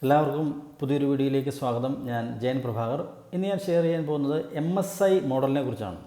എല്ലാവർക്കും പുതിയൊരു വീഡിയോയിലേക്ക് സ്വാഗതം. ഞാൻ ജയൻ പ്രഭാകർ. ഇന്ന് ഞാൻ ഷെയർ ചെയ്യാൻ പോകുന്നത് MSI മോഡലിനെ കുറിച്ചാണ്.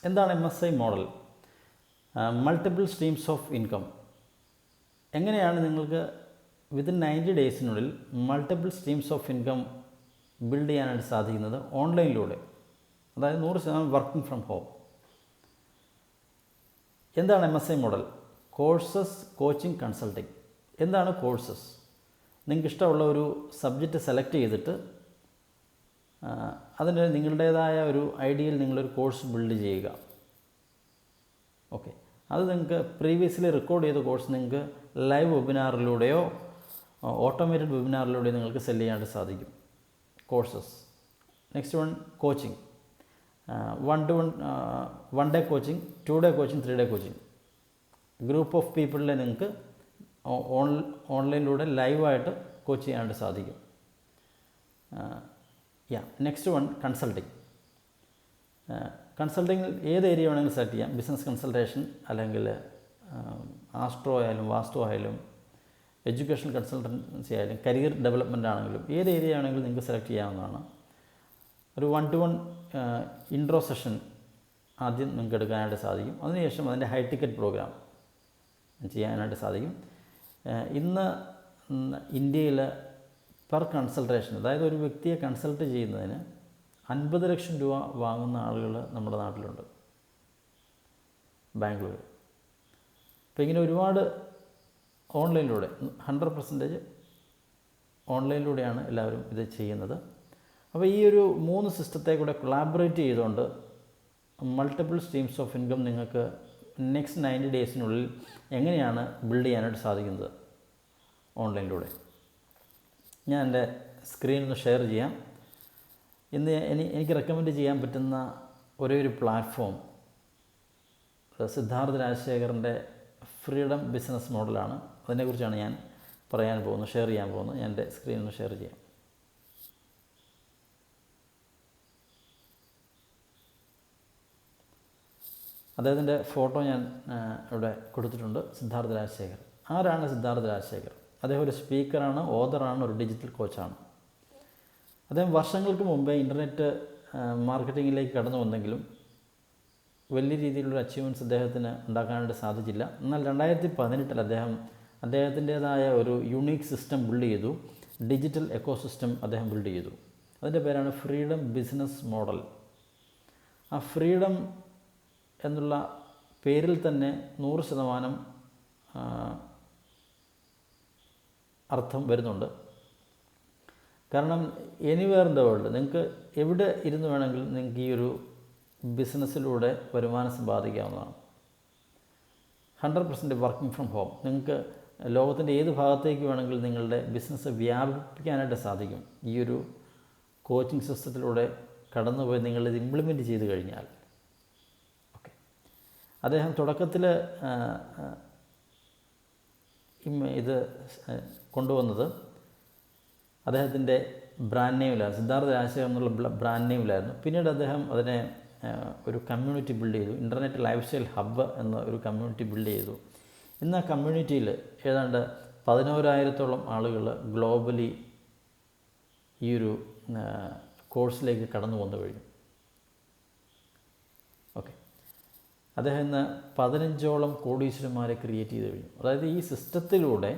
എന്താണ് MSI model? Multiple streams of income. എങ്ങനെയാണ് നിങ്ങൾക്ക് വിത്തിൻ 90 ഡേയ്സിനുള്ളിൽ multiple streams of income build ചെയ്യാനായിട്ട് സാധിക്കുന്നത് ഓൺലൈനിലൂടെ, അതായത് 100% വർക്കിംഗ് ഫ്രം ഹോം. എന്താണ് MSI model? Courses, coaching, consulting. എന്താണ് കോഴ്സസ്? നിങ്ങൾക്ക് ഇഷ്ടമുള്ള ഒരു സബ്ജക്റ്റ് സെലക്ട് ചെയ്തിട്ട് അതിന് നിങ്ങളുടേതായ ഒരു ഐഡിയയിൽ നിങ്ങളൊരു കോഴ്സ് ബിൽഡ് ചെയ്യുക. ഓക്കെ, അത് നിങ്ങൾക്ക് പ്രീവിയസ്ലി റെക്കോർഡ് ചെയ്ത കോഴ്സ് നിങ്ങൾക്ക് ലൈവ് വെബിനാറിലൂടെയോ ഓട്ടോമേറ്റഡ് വെബിനാറിലൂടെയോ നിങ്ങൾക്ക് സെല് ചെയ്യാനായിട്ട് സാധിക്കും. Courses. Next one, coaching. 1 day coaching, 2 day coaching, 3 day coaching. Group of പീപ്പിളിനെ നിങ്ങൾക്ക് ഓൺലൈനിലൂടെ ലൈവായിട്ട് കോച്ച് ചെയ്യാനായിട്ട് സാധിക്കും. Next one, consulting. കൺസൾട്ടിങ്ങിൽ ഏത് ഏരിയ വേണമെങ്കിലും സെലക്ട് ചെയ്യാം. ബിസിനസ് കൺസൾട്ടേഷൻ, അല്ലെങ്കിൽ ആസ്ട്രോ ആയാലും വാസ്തു ആയാലും എഡ്യൂക്കേഷൻ കൺസൾട്ടൻസി ആയാലും കരിയർ ഡെവലപ്മെൻ്റ് ആണെങ്കിലും ഏത് ഏരിയ ആണെങ്കിലും നിങ്ങൾക്ക് സെലക്ട് ചെയ്യാവുന്നതാണ്. ഒരു 1-to-1 ഇൻട്രോ സെഷൻ ആദ്യം നിങ്ങൾക്ക് എടുക്കാനായിട്ട് സാധിക്കും. അതിനുശേഷം അതിൻ്റെ ഹൈ ടിക്കറ്റ് പ്രോഗ്രാം ചെയ്യാനായിട്ട് സാധിക്കും. ഇന്ന് ഇന്ത്യയിൽ പെർ കൺസൾട്ടേഷൻ, അതായത് ഒരു വ്യക്തിയെ കൺസൾട്ട് ചെയ്യുന്നതിന് 50 ലക്ഷം രൂപ വാങ്ങുന്ന ആളുകൾ നമ്മുടെ നാട്ടിലുണ്ട്, ബാംഗ്ലൂർ. അപ്പോൾ ഇങ്ങനെ ഒരുപാട് ഓൺലൈനിലൂടെ 100% ഓൺലൈനിലൂടെയാണ് എല്ലാവരും ഇത് ചെയ്യുന്നത്. അപ്പോൾ ഈ ഒരു 3 സിസ്റ്റത്തെ കൂടെ കൊളാബറേറ്റ് ചെയ്തുകൊണ്ട് മൾട്ടിപ്പിൾ സ്ട്രീംസ് ഓഫ് ഇൻകം നിങ്ങൾക്ക് നെക്സ്റ്റ് 90 ഡേയ്സിനുള്ളിൽ എങ്ങനെയാണ് ബിൽഡ് ചെയ്യാനായിട്ട് സാധിക്കുന്നത് ഓൺലൈനിലൂടെ. ഞാൻ എൻ്റെ സ്ക്രീനൊന്ന് ഷെയർ ചെയ്യാം. ഇന്ന് എനിക്ക് റെക്കമെൻഡ് ചെയ്യാൻ പറ്റുന്ന ഒരേ ഒരു പ്ലാറ്റ്ഫോം സിദ്ധാർത്ഥ് രാജശേഖറിൻ്റെ ഫ്രീഡം ബിസിനസ് മോഡലാണ്. അതിനെക്കുറിച്ചാണ് ഞാൻ പറയാൻ പോകുന്നത്, ഷെയർ ചെയ്യാൻ പോകുന്നത്. ഞാൻ എൻ്റെ സ്ക്രീനൊന്ന് ഷെയർ ചെയ്യാം. അദ്ദേഹത്തിൻ്റെ ഫോട്ടോ ഞാൻ ഇവിടെ കൊടുത്തിട്ടുണ്ട്. സിദ്ധാർത്ഥ് രാജശേഖർ. ആരാണ് സിദ്ധാർത്ഥ് രാജശേഖർ? അദ്ദേഹം ഒരു സ്പീക്കറാണ്, ഓഥറാണ്, ഒരു ഡിജിറ്റൽ കോച്ചാണ്. അദ്ദേഹം വർഷങ്ങൾക്ക് മുമ്പേ ഇൻ്റർനെറ്റ് മാർക്കറ്റിങ്ങിലേക്ക് കടന്നു വന്നെങ്കിലും വലിയ രീതിയിലുള്ള അച്ചീവ്മെൻറ്റ്സ് അദ്ദേഹത്തിന് ഉണ്ടാക്കാനായിട്ട് സാധിച്ചില്ല. എന്നാൽ 2018 അദ്ദേഹം അദ്ദേഹത്തിൻ്റേതായ ഒരു യുണീക്ക് സിസ്റ്റം ബിൽഡ് ചെയ്തു. ഡിജിറ്റൽ എക്കോസിസ്റ്റം അദ്ദേഹം ബിൽഡ് ചെയ്തു. അതിൻ്റെ പേരാണ് ഫ്രീഡം ബിസിനസ് മോഡൽ. ആ ഫ്രീഡം എന്നുള്ള പേരിൽ തന്നെ 100% അർത്ഥം വരുന്നുണ്ട്. കാരണം എനിവെയർ ഇൻ ദ വേൾഡ്, നിങ്ങൾക്ക് എവിടെ ഇരുന്ന് വേണമെങ്കിലും നിങ്ങൾക്ക് ഈ ഒരു ബിസിനസ്സിലൂടെ വരുമാനം സമ്പാദിക്കാവുന്നതാണ്. 100% വർക്കിംഗ് ഫ്രം ഹോം. നിങ്ങൾക്ക് ലോകത്തിൻ്റെ ഏത് ഭാഗത്തേക്ക് വേണമെങ്കിലും നിങ്ങളുടെ ബിസിനസ് വ്യാപിപ്പിക്കാനായിട്ട് സാധിക്കും ഈ ഒരു കോച്ചിങ് സിസ്റ്റത്തിലൂടെ കടന്നുപോയി നിങ്ങളിത് ഇംപ്ലിമെൻറ്റ് ചെയ്ത് കഴിഞ്ഞാൽ. അദ്ദേഹം തുടക്കത്തിൽ ഇത് കൊണ്ടുവന്നത് അദ്ദേഹത്തിൻ്റെ ബ്രാൻഡ് നെയിമിലായിരുന്നു, സിദ്ധാർത്ഥ് രാജശേഖർ എന്നുള്ള ബ്രാൻഡ് നെയിമിലായിരുന്നു. പിന്നീട് അദ്ദേഹം അതിനെ ഒരു കമ്മ്യൂണിറ്റി ബിൽഡ് ചെയ്തു. ഇൻ്റർനെറ്റ് ലൈഫ് സ്റ്റൈൽ ഹബ്ബ് എന്ന ഒരു കമ്മ്യൂണിറ്റി ബിൽഡ് ചെയ്തു. ഇന്ന് ആ കമ്മ്യൂണിറ്റിയിൽ ഏതാണ്ട് 11,000-ഓളം ആളുകൾ ഗ്ലോബലി ഈ ഒരു കോഴ്സിലേക്ക് കടന്നു വന്നു കഴിഞ്ഞു. ഓക്കെ, അദ്ദേഹം ഇന്ന് 15ഓളം കോടീശ്വരന്മാരെ ക്രിയേറ്റ് ചെയ്ത് കഴിഞ്ഞു. അതായത് ഈ സിസ്റ്റത്തിലൂടെ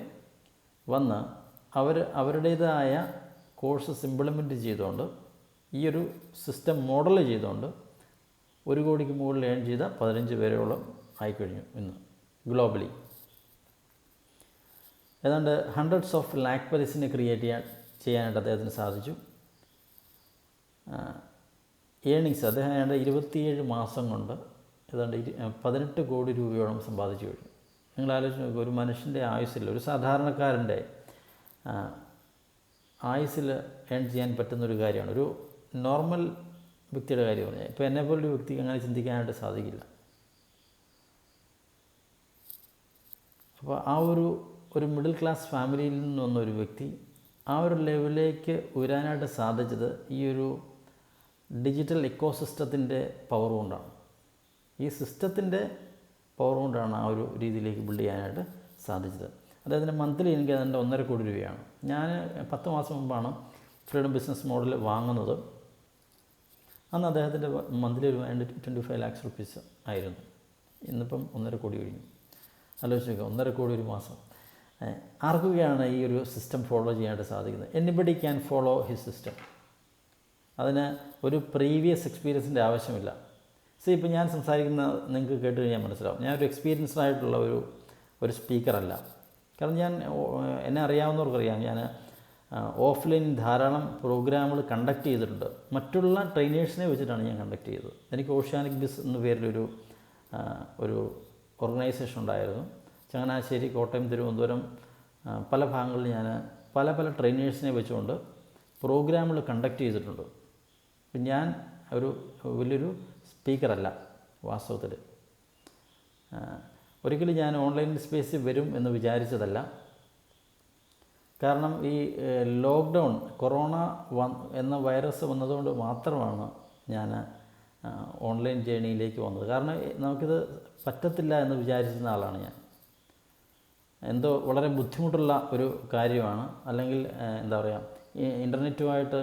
വന്ന് അവരുടേതായ കോഴ്സസ് ഇംപ്ലിമെൻറ്റ് ചെയ്തുകൊണ്ട് ഈ ഒരു സിസ്റ്റം മോഡൽ ചെയ്തുകൊണ്ട് 1 കോടിക്ക് മുകളിൽ ഏൺ ചെയ്ത 15 പേരോളം ആയിക്കഴിഞ്ഞു ഇന്ന് ഗ്ലോബലി. ഏതാണ്ട് ഹൺഡ്രഡ്സ് ഓഫ് ലാക്ക് പരീസിനെ ക്രിയേറ്റ് ചെയ്യാനായിട്ട് അദ്ദേഹത്തിന് സാധിച്ചു. ഏണിങ്സ് അദ്ദേഹം ഏതാണ്ട് 27 മാസം കൊണ്ട് ഏതാണ്ട് 18 കോടി രൂപയോളം സമ്പാദിച്ചു കഴിഞ്ഞു. നിങ്ങൾ ആലോചിച്ച് നോക്കുക, ഒരു മനുഷ്യൻ്റെ ആയുസ്സിൽ, ഒരു സാധാരണക്കാരൻ്റെ ആയുസ്സിൽ ഏൺ ചെയ്യാൻ പറ്റുന്നൊരു കാര്യമാണ്. ഒരു നോർമൽ വ്യക്തിയുടെ കാര്യം പറഞ്ഞാൽ, ഇപ്പോൾ എന്നെപ്പോലൊരു വ്യക്തിക്ക് അങ്ങനെ ചിന്തിക്കാനായിട്ട് സാധിക്കില്ല. അപ്പോൾ ആ ഒരു മിഡിൽ ക്ലാസ് ഫാമിലിയിൽ നിന്ന് വന്ന ഒരു വ്യക്തി ആ ഒരു ലെവലിലേക്ക് ഉയരാനായിട്ട് സാധിച്ചത് ഈ ഒരു ഡിജിറ്റൽ എക്കോസിസ്റ്റത്തിൻ്റെ പവർ കൊണ്ടാണ്. ഈ സിസ്റ്റത്തിൻ്റെ പവർ കൊണ്ടാണ് ആ ഒരു രീതിയിലേക്ക് ബിൽഡ് ചെയ്യാനായിട്ട് സാധിച്ചത്. അദ്ദേഹത്തിൻ്റെ മന്ത്ലി ഇൻകം അതിൻ്റെ 1.5 കോടി രൂപയാണ്. ഞാൻ 10 മാസം മുമ്പാണ് ഫ്രീഡം ബിസിനസ് മോഡൽ വാങ്ങുന്നത്. അന്ന് അദ്ദേഹത്തിൻ്റെ മന്ത്ലി ഒരു 25 lakhs റുപ്പീസ് ആയിരുന്നു. ഇന്നിപ്പം 1.5 കോടി കഴിഞ്ഞു. ആലോചിച്ച് നോക്കുക, 1.5 കോടി ഒരു മാസം. ആർക്കൊക്കെയാണ് ഈ ഒരു സിസ്റ്റം ഫോളോ ചെയ്യാനായിട്ട് സാധിക്കുന്നത്? Anybody can follow his system. അതിന് ഒരു പ്രീവിയസ് എക്സ്പീരിയൻസിൻ്റെ ആവശ്യമില്ല. ഇപ്പോൾ ഞാൻ സംസാരിക്കുന്ന നിങ്ങൾക്ക് കേട്ട് കഴിഞ്ഞാൽ മനസ്സിലാവും, ഞാനൊരു എക്സ്പീരിയൻസ്ഡ് ആയിട്ടുള്ള ഒരു സ്പീക്കറല്ല. കാരണം എന്നെ അറിയാവുന്നവർക്കറിയാം, ഞാൻ ഓഫ്ലൈൻ ധാരാളം പ്രോഗ്രാമുകൾ കണ്ടക്ട് ചെയ്തിട്ടുണ്ട്. മറ്റുള്ള ട്രെയിനേഴ്സിനെ വെച്ചിട്ടാണ് ഞാൻ കണ്ടക്ട് ചെയ്തത്. എനിക്ക് ഓഷ്യാനിക് ബിസ് എന്ന പേരിലൊരു ഓർഗനൈസേഷൻ ഉണ്ടായിരുന്നു. ചങ്ങനാശ്ശേരി, കോട്ടയം, തിരുവനന്തപുരം പല ഭാഗങ്ങളിൽ ഞാൻ പല ട്രെയിനേഴ്സിനെ വെച്ചുകൊണ്ട് പ്രോഗ്രാമുകൾ കണ്ടക്ട് ചെയ്തിട്ടുണ്ട്. ഞാൻ ഒരു വലിയൊരു സ്പീക്കറല്ല വാസ്തവത്തിൽ. ഒരിക്കലും ഞാൻ ഓൺലൈൻ സ്പേസിൽ വരും എന്ന് വിചാരിച്ചതല്ല. കാരണം ഈ ലോക്ക്ഡൗൺ, കൊറോണ എന്ന വൈറസ് വന്നതുകൊണ്ട് മാത്രമാണ് ഞാൻ ഓൺലൈൻ ജേണിയിലേക്ക് വന്നത്. കാരണം നമുക്കിത് പറ്റത്തില്ല എന്ന് വിചാരിച്ചിരുന്ന ആളാണ് ഞാൻ. എന്തോ വളരെ ബുദ്ധിമുട്ടുള്ള ഒരു കാര്യമാണ്, അല്ലെങ്കിൽ എന്താ പറയുക, ഇൻ്റർനെറ്റുമായിട്ട്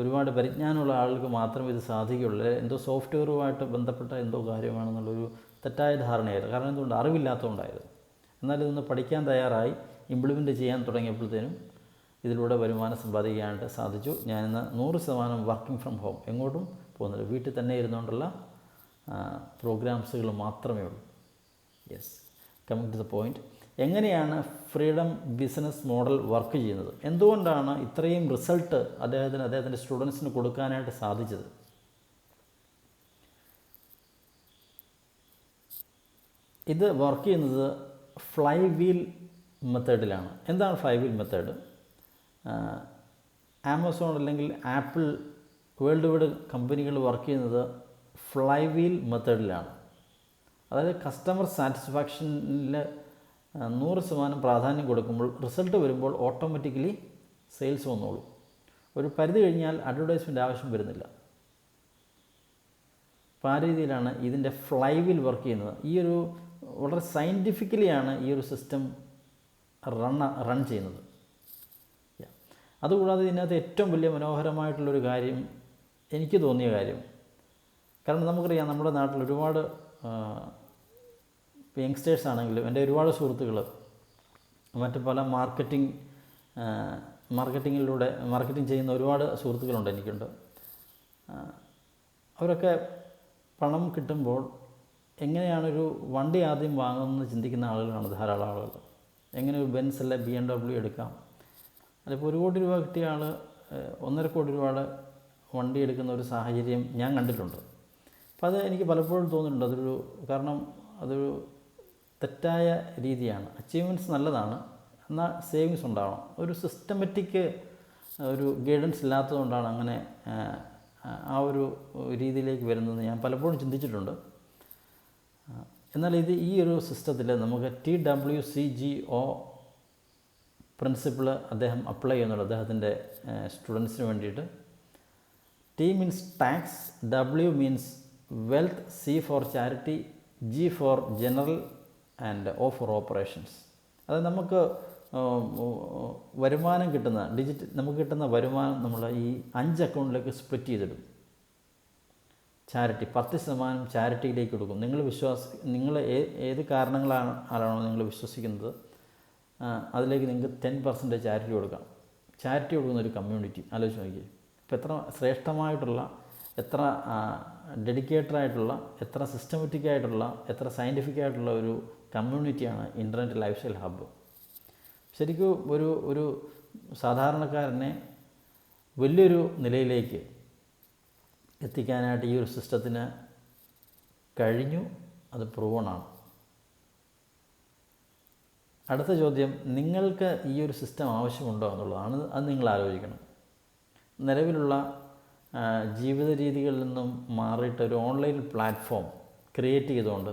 ഒരുപാട് പരിജ്ഞാനമുള്ള ആളുകൾക്ക് മാത്രമേ ഇത് സാധിക്കുകയുള്ളൂ. എന്തോ സോഫ്റ്റ്വെയറുമായിട്ട് ബന്ധപ്പെട്ട എന്തോ കാര്യമാണെന്നുള്ളൊരു തെറ്റായ ധാരണയായിരുന്നു. കാരണം എന്തുകൊണ്ട്? അറിവില്ലാത്തതുകൊണ്ടായിരുന്നു. എന്നാൽ ഇതൊന്ന് പഠിക്കാൻ തയ്യാറായി ഇംപ്ലിമെൻ്റ് ചെയ്യാൻ തുടങ്ങിയപ്പോഴത്തേനും ഇതിലൂടെ വരുമാനം സമ്പാദിക്കാനായിട്ട് സാധിച്ചു. ഞാനിന്ന് 100% വർക്കിംഗ് ഫ്രം ഹോം, എങ്ങോട്ടും പോകുന്നില്ല, വീട്ടിൽ തന്നെ ഇരുന്നുകൊണ്ടുള്ള പ്രോഗ്രാംസുകൾ മാത്രമേ ഉള്ളൂ. Yes, coming to the point. എങ്ങനെയാണ് ഫ്രീഡം ബിസിനസ് മോഡൽ വർക്ക് ചെയ്യുന്നത്? എന്തുകൊണ്ടാണ് ഇത്രയും റിസൾട്ട് അദ്ദേഹത്തിൻ്റെ സ്റ്റുഡൻസിന് കൊടുക്കാനായിട്ട് സാധിച്ചത്? ഇത് വർക്ക് ചെയ്യുന്നത് ഫ്ലൈ വീൽ മെത്തേഡിലാണ്. എന്താണ് ഫ്ലൈ വീൽ മെത്തേഡ്? ആമസോൺ അല്ലെങ്കിൽ ആപ്പിൾ, വേൾഡ് വൈഡ് കമ്പനികൾ വർക്ക് ചെയ്യുന്നത് ഫ്ലൈ വീൽ മെത്തേഡിലാണ്. അതായത് കസ്റ്റമർ സാറ്റിസ്ഫാക്ഷനിൽ 100% പ്രാധാന്യം കൊടുക്കുമ്പോൾ റിസൾട്ട് വരുമ്പോൾ ഓട്ടോമാറ്റിക്കലി സെയിൽസ് വന്നോളൂ. ഒരു പരിധി കഴിഞ്ഞാൽ അഡ്വർടൈസ്മെൻ്റ് ആവശ്യം വരുന്നില്ല. അപ്പോൾ ആ രീതിയിലാണ് ഇതിൻ്റെ ഫ്ലൈ വീൽ വർക്ക് ചെയ്യുന്നത്. ഈ ഒരു വളരെ സയൻറ്റിഫിക്കലിയാണ് ഈ ഒരു സിസ്റ്റം റൺ ചെയ്യുന്നത്. അതുകൂടാതെ ഇതിനകത്ത് ഏറ്റവും വലിയ മനോഹരമായിട്ടുള്ളൊരു കാര്യം എനിക്ക് തോന്നിയ കാര്യം, കാരണം നമുക്കറിയാം നമ്മുടെ നാട്ടിൽ ഒരുപാട് യങ്സ്റ്റേഴ്സ് ആണെങ്കിലും എൻ്റെ ഒരുപാട് സുഹൃത്തുക്കൾ മറ്റ് പല മാർക്കറ്റിങ്ങിങ് ചെയ്യുന്ന ഒരുപാട് സുഹൃത്തുക്കളുണ്ട്, എനിക്കുണ്ട്. അവരൊക്കെ പണം കിട്ടുമ്പോൾ എങ്ങനെയാണൊരു വണ്ടി ആദ്യം വാങ്ങുമെന്ന് ചിന്തിക്കുന്ന ആളുകളാണ് ധാരാളം ആളുകൾ. എങ്ങനെ ഒരു ബെൻസ് അല്ലെ BMW എടുക്കാം, അതിപ്പോൾ 1 കോടി രൂപ കിട്ടിയ ആൾ 1.5 കോടി രൂപയുടെ വണ്ടി എടുക്കുന്ന ഒരു സാഹചര്യം ഞാൻ കണ്ടിട്ടുണ്ട്. അപ്പോൾ അത് എനിക്ക് പലപ്പോഴും തോന്നിയിട്ടുണ്ട് കാരണം അതൊരു തെറ്റായ രീതിയാണ്. അച്ചീവ്മെൻറ്റ്സ് നല്ലതാണ്, എന്നാൽ സേവിങ്സ് ഉണ്ടാവണം. ഒരു സിസ്റ്റമാറ്റിക് ഒരു ഗൈഡൻസ് ഇല്ലാത്തതുകൊണ്ടാണ് അങ്ങനെ ആ ഒരു രീതിയിലേക്ക് വരുന്നതെന്ന് ഞാൻ പലപ്പോഴും ചിന്തിച്ചിട്ടുണ്ട്. എന്നാൽ ഈ ഒരു സിസ്റ്റത്തിൽ നമുക്ക് TWCGO പ്രിൻസിപ്പിൾ അദ്ദേഹം അപ്ലൈ ചെയ്യുന്നുണ്ട് അദ്ദേഹത്തിൻ്റെ സ്റ്റുഡൻസിന് വേണ്ടിയിട്ട്. T means tax, W means wealth, C for charity, G for general and O for operations. അത് നമുക്ക് വരുമാനം കിട്ടുന്ന നമുക്ക് കിട്ടുന്ന വരുമാനം നമ്മൾ ഈ 5 അക്കൗണ്ടിലേക്ക് സ്പ്ലിറ്റ് ചെയ്തിടും. ചാരിറ്റി 10% ചാരിറ്റിയിലേക്ക് കൊടുക്കും. നിങ്ങൾ ഏത് കാരണങ്ങളാണോ നിങ്ങൾ വിശ്വസിക്കുന്നത് അതിലേക്ക് നിങ്ങൾക്ക് 10% ചാരിറ്റി കൊടുക്കാം. ചാരിറ്റി കൊടുക്കുന്ന ഒരു കമ്മ്യൂണിറ്റി ആലോചിച്ച് നോക്കി. ഇപ്പോൾ എത്ര ശ്രേഷ്ഠമായിട്ടുള്ള, എത്ര ഡെഡിക്കേറ്റഡായിട്ടുള്ള, എത്ര സിസ്റ്റമാറ്റിക്കായിട്ടുള്ള, എത്ര സയൻറ്റിഫിക്കായിട്ടുള്ള ഒരു കമ്മ്യൂണിറ്റിയാണ് ഇൻ്റർനെറ്റ് ലൈഫ് സ്റ്റൈൽ ഹബ്ബ്. ശരിക്കും ഒരു സാധാരണക്കാരനെ വലിയൊരു നിലയിലേക്ക് എത്തിക്കാനായിട്ട് ഈ ഒരു സിസ്റ്റത്തിന് കഴിഞ്ഞു. അത് പ്രൂവണാണ്. അടുത്ത ചോദ്യം, നിങ്ങൾക്ക് ഈ ഒരു സിസ്റ്റം ആവശ്യമുണ്ടോ എന്നുള്ളതാണ്. അത് നിങ്ങൾ ആലോചിക്കണം. നിലവിലുള്ള ജീവിത രീതികളിൽ നിന്നും മാറിയിട്ട് ഒരു ഓൺലൈൻ പ്ലാറ്റ്ഫോം ക്രിയേറ്റ് ചെയ്തുകൊണ്ട്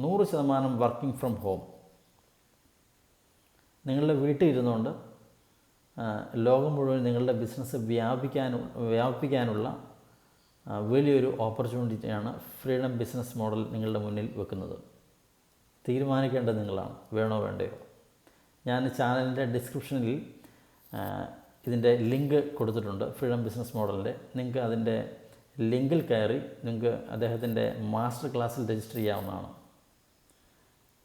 100% വർക്കിംഗ് ഫ്രം ഹോം, നിങ്ങളുടെ വീട്ടിൽ ഇരുന്നുകൊണ്ട് ലോകം മുഴുവൻ നിങ്ങളുടെ ബിസിനസ് വ്യാപിപ്പിക്കാനുള്ള വലിയൊരു ഓപ്പർച്യൂണിറ്റിയാണ് ഫ്രീഡം ബിസിനസ് മോഡൽ നിങ്ങളുടെ മുന്നിൽ വെക്കുന്നത്. തീരുമാനിക്കേണ്ടത് നിങ്ങളാണ്, വേണോ വേണ്ടയോ. ഞാൻ ചാനലിൻ്റെ ഡിസ്ക്രിപ്ഷനിൽ ഇതിൻ്റെ ലിങ്ക് കൊടുത്തിട്ടുണ്ട്. ഫ്രീഡം ബിസിനസ് മോഡലിൻ്റെ നിങ്ങൾക്ക് അതിൻ്റെ ലിങ്കിൽ കയറി നിങ്ങൾക്ക് അദ്ദേഹത്തിൻ്റെ മാസ്റ്റർ ക്ലാസ്സിൽ രജിസ്റ്റർ ചെയ്യാവുന്നതാണ്.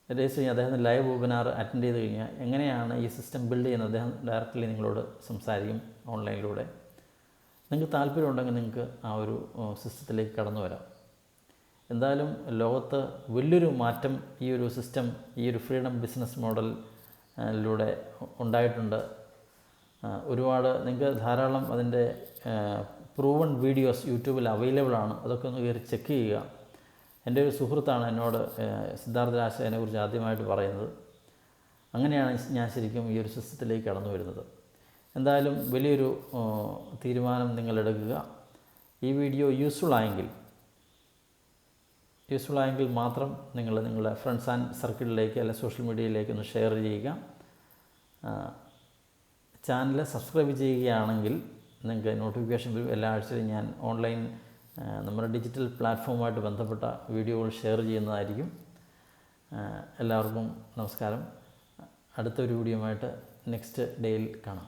രജിസ്റ്റർ ചെയ്യുക. അദ്ദേഹത്തിൻ്റെ ലൈവ് വെബിനാർ അറ്റൻഡ് ചെയ്ത് കഴിഞ്ഞാൽ എങ്ങനെയാണ് ഈ സിസ്റ്റം ബിൽഡ് ചെയ്യുന്നത് അദ്ദേഹം ഡയറക്റ്റ്ലി നിങ്ങളോട് സംസാരിക്കും ഓൺലൈനിലൂടെ. നിങ്ങൾക്ക് താല്പര്യമുണ്ടെങ്കിൽ നിങ്ങൾക്ക് ആ ഒരു സിസ്റ്റത്തിലേക്ക് കടന്നു വരാം. എന്തായാലും ലോകത്ത് വലിയൊരു മാറ്റം ഈ ഒരു സിസ്റ്റം, ഈ ഒരു ഫ്രീഡം ബിസിനസ് മോഡലിലൂടെ ഉണ്ടായിട്ടുണ്ട്. ഒരുപാട് നിങ്ങൾക്ക് ധാരാളം അതിൻ്റെ പ്രൂവൺ വീഡിയോസ് യൂട്യൂബിൽ അവൈലബിൾ ആണ്. അതൊക്കെ ഒന്ന് കയറി ചെക്ക് ചെയ്യുക. എൻ്റെ ഒരു സുഹൃത്താണ് എന്നോട് സിദ്ധാർത്ഥ രാജശേഖരനെ കുറിച്ച് ആദ്യമായിട്ട് പറയുന്നത്. അങ്ങനെയാണ് ഞാൻ ശരിക്കും ഈ ഒരു സിസ്റ്റത്തിലേക്ക് കടന്നു വരുന്നത്. എന്തായാലും വലിയൊരു തീരുമാനം നിങ്ങളെടുക്കുക. ഈ വീഡിയോ യൂസ്ഫുൾ ആയെങ്കിൽ മാത്രം നിങ്ങൾ നിങ്ങളുടെ ഫ്രണ്ട്സ് ആൻഡ് സർക്കിളിലേക്ക് അല്ലെങ്കിൽ സോഷ്യൽ മീഡിയയിലേക്ക് ഒന്ന് ഷെയർ ചെയ്യുക. ചാനൽ സബ്സ്ക്രൈബ് ചെയ്യുകയാണെങ്കിൽ നിങ്ങൾക്ക് നോട്ടിഫിക്കേഷൻ വരും. എല്ലാ ആഴ്ചയിലും ഞാൻ ഓൺലൈൻ നമ്മുടെ ഡിജിറ്റൽ പ്ലാറ്റ്ഫോമുമായിട്ട് ബന്ധപ്പെട്ട വീഡിയോകൾ ഷെയർ ചെയ്യുന്നതായിരിക്കും. എല്ലാവർക്കും നമസ്കാരം. അടുത്തൊരു വീഡിയോയുമായിട്ട് നെക്സ്റ്റ് ഡേയിൽ കാണാം.